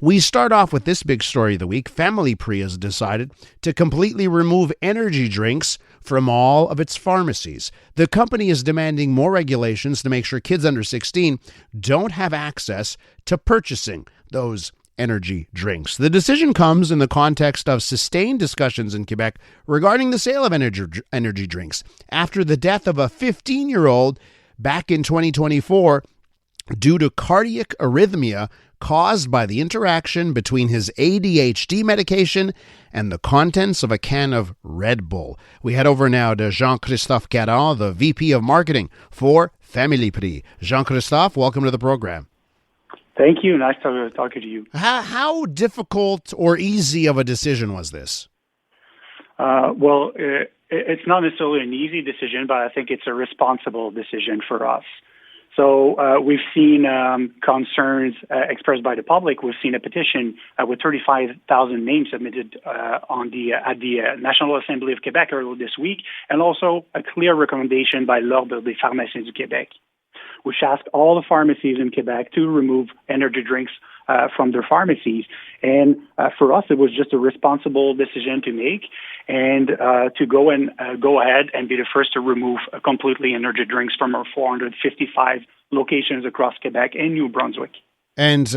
We start off with this big story of the week. Familiprix has decided to completely remove energy drinks from all of its pharmacies. The company is demanding more regulations to make sure kids under 16 don't have access to purchasing those energy drinks. The decision comes in the context of sustained discussions in Quebec regarding the sale of energy drinks after the death of a 15-year-old back in 2024 due to cardiac arrhythmia caused by the interaction between his ADHD medication and the contents of a can of Red Bull. We head over now to Jean-Christophe Caron, the VP of Marketing for Familiprix. Jean-Christophe, welcome to the program. Thank you. Nice to talk to you. How difficult or easy of a decision was this? It's not necessarily an easy decision, but I think it's a responsible decision for us. So we've seen concerns expressed by the public. We've seen a petition with 35,000 names submitted at the National Assembly of Quebec earlier this week, and also a clear recommendation by l'Ordre des pharmaciens du Québec, which asked all the pharmacies in Quebec to remove energy drinks from their pharmacies. And for us, it was just a responsible decision to make and to go ahead and be the first to remove completely energy drinks from our 455 locations across Quebec and New Brunswick. And,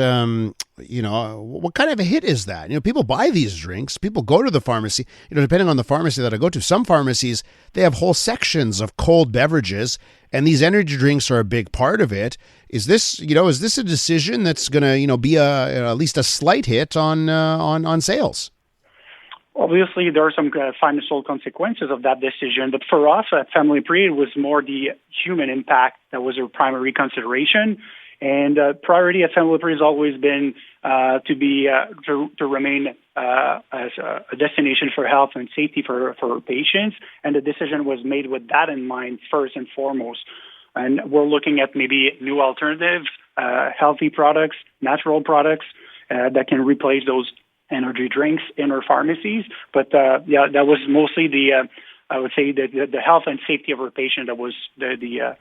what kind of a hit is that? People buy these drinks. People go to the pharmacy. Depending on the pharmacy that I go to, some pharmacies, they have whole sections of cold beverages, and these energy drinks are a big part of it. Is this a decision that's going to, be at least a slight hit on sales? Obviously, there are some financial consequences of that decision, but for us at Familiprix, it was more the human impact that was our primary consideration. And priority at Familiprix has always been to remain as a destination for health and safety for patients. And the decision was made with that in mind first and foremost. And we're looking at maybe new alternatives, healthy products, natural products that can replace those energy drinks in our pharmacies. But that was mostly the health and safety of our patient that was the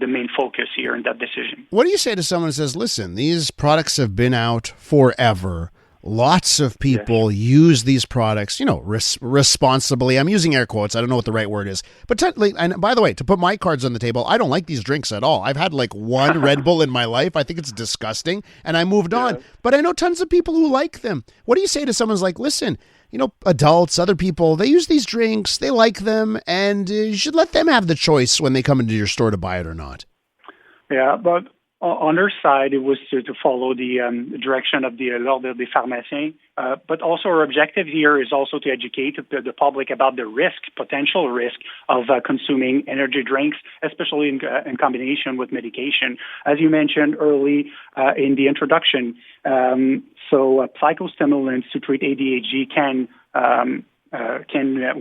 main focus here in that decision. What do you say to someone who says, listen, these products have been out forever. Lots of people use these products, responsibly. I'm using air quotes. I don't know what the right word is. But and by the way, to put my cards on the table, I don't like these drinks at all. I've had one Red Bull in my life. I think it's disgusting, and I moved on. But I know tons of people who like them. What do you say to someone who's like, listen, adults, other people, they use these drinks, they like them, and you should let them have the choice when they come into your store to buy it or not? Yeah, but on our side, it was to follow the direction of the L'Ordre des pharmaciens. But also our objective here is also to educate the public about the potential risk of consuming energy drinks, especially in combination with medication. As you mentioned early in the introduction, psychostimulants to treat ADHD can,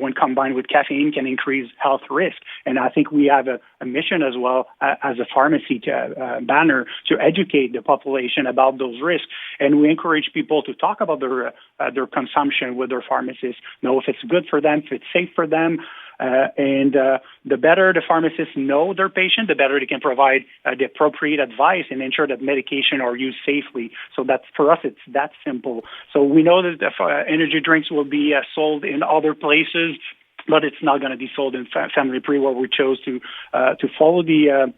when combined with caffeine, can increase health risk. And I think we have a mission as well as a pharmacy banner to educate the population about those risks. And we encourage people to talk about their consumption with their pharmacists, know if it's good for them, if it's safe for them. And the better the pharmacists know their patient, the better they can provide the appropriate advice and ensure that medication are used safely. So that's, for us, it's that simple. So we know that energy drinks will be sold in other places, but it's not going to be sold in Familiprix, where we chose to follow the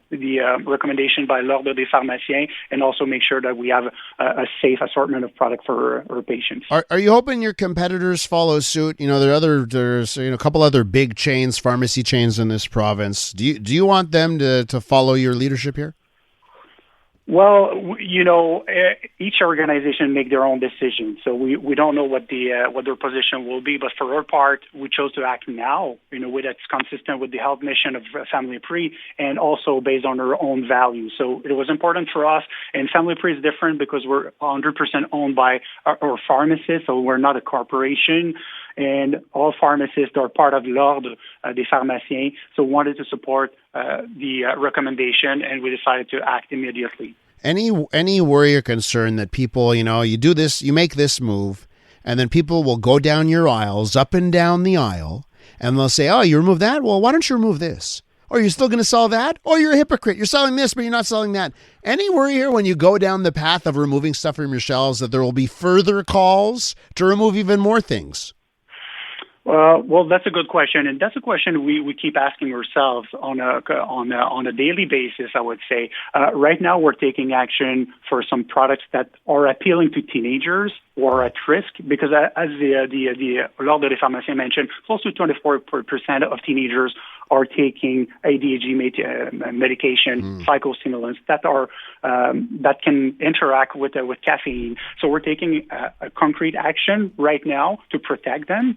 recommendation by l'Ordre des pharmaciens and also make sure that we have a safe assortment of product for our patients. Are you hoping your competitors follow suit? There's a couple other big chains, pharmacy chains in this province. Do you want them to follow your leadership here? Well, each organization make their own decisions, so we don't know what their position will be. But for our part, we chose to act now in a way that's consistent with the health mission of Familiprix and also based on our own values. So it was important for us. And Familiprix is different because we're 100% owned by our pharmacists, so we're not a corporation. And all pharmacists are part of l'Ordre des pharmaciens, so wanted to support the recommendation, and we decided to act immediately. Any worry or concern that people, you do this, you make this move, and then people will go down your aisles, up and down the aisle, and they'll say, oh, you remove that? Well, why don't you remove this? Or you're still going to sell that? Or you're a hypocrite. You're selling this, but you're not selling that. Any worry here when you go down the path of removing stuff from your shelves that there will be further calls to remove even more things? Well, that's a good question, and that's a question we keep asking ourselves on a daily basis. I would say right now we're taking action for some products that are appealing to teenagers or at risk, because as the L'Ordre des pharmaciens mentioned, close to 24% of teenagers are taking ADHD medication, psychostimulants that can interact with caffeine. So we're taking a concrete action right now to protect them.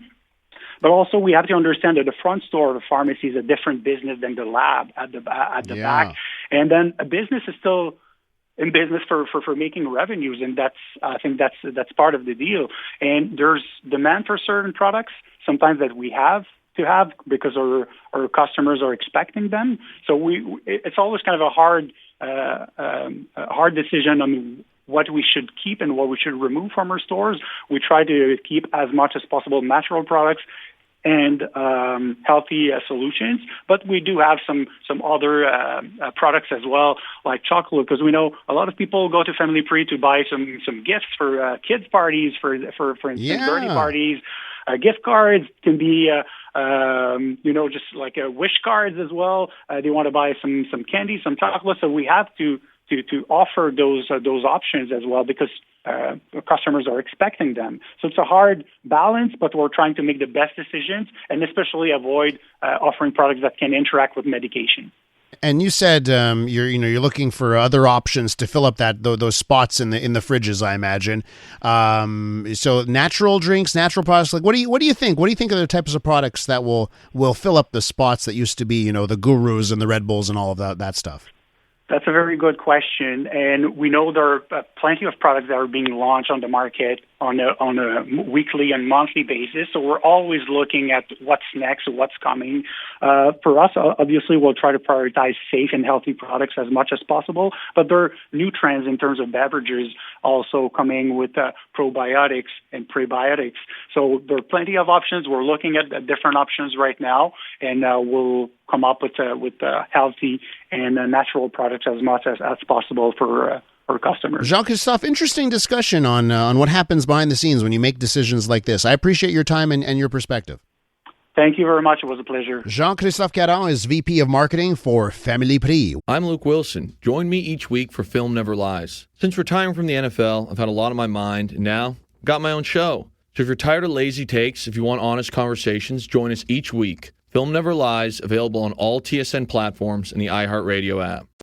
But also, we have to understand that the front store of the pharmacy is a different business than the lab at the back. And then a business is still in business for making revenues, and I think that's part of the deal. And there's demand for certain products, sometimes that we have to have because our customers are expecting them. So it's always kind of a hard decision on what we should keep and what we should remove from our stores. We try to keep as much as possible natural products and healthy solutions, but we do have some other products as well, like chocolate, because we know a lot of people go to Familiprix to buy some gifts for kids' parties, for instance, birthday parties. Gift cards can be, just like wish cards as well. They want to buy some candy, some chocolate, so we have to offer those options as well, because customers are expecting them. So it's a hard balance, but we're trying to make the best decisions and especially avoid offering products that can interact with medication. And you said you're looking for other options to fill up those spots in the fridges, I imagine. So natural drinks, natural products. Like what do you think? What do you think are the types of products that will fill up the spots that used to be the Gurus and the Red Bulls and all of that stuff? That's a very good question, and we know there are plenty of products that are being launched on the market on a weekly and monthly basis. So we're always looking at what's next, what's coming. For us, obviously, we'll try to prioritize safe and healthy products as much as possible. But there are new trends in terms of beverages also coming with probiotics and prebiotics. So there are plenty of options. We're looking at different options right now, and we'll come up with healthy and natural products as much as possible for our customers. Jean-Christophe, interesting discussion on what happens behind the scenes when you make decisions like this. I appreciate your time and your perspective. Thank you very much. It was a pleasure. Jean-Christophe Caron is VP of Marketing for Familiprix. I'm Luke Wilson. Join me each week for Film Never Lies. Since retiring from the NFL, I've had a lot on my mind, and now I've got my own show. So if you're tired of lazy takes, if you want honest conversations, join us each week. Film Never Lies, available on all TSN platforms and the iHeartRadio app.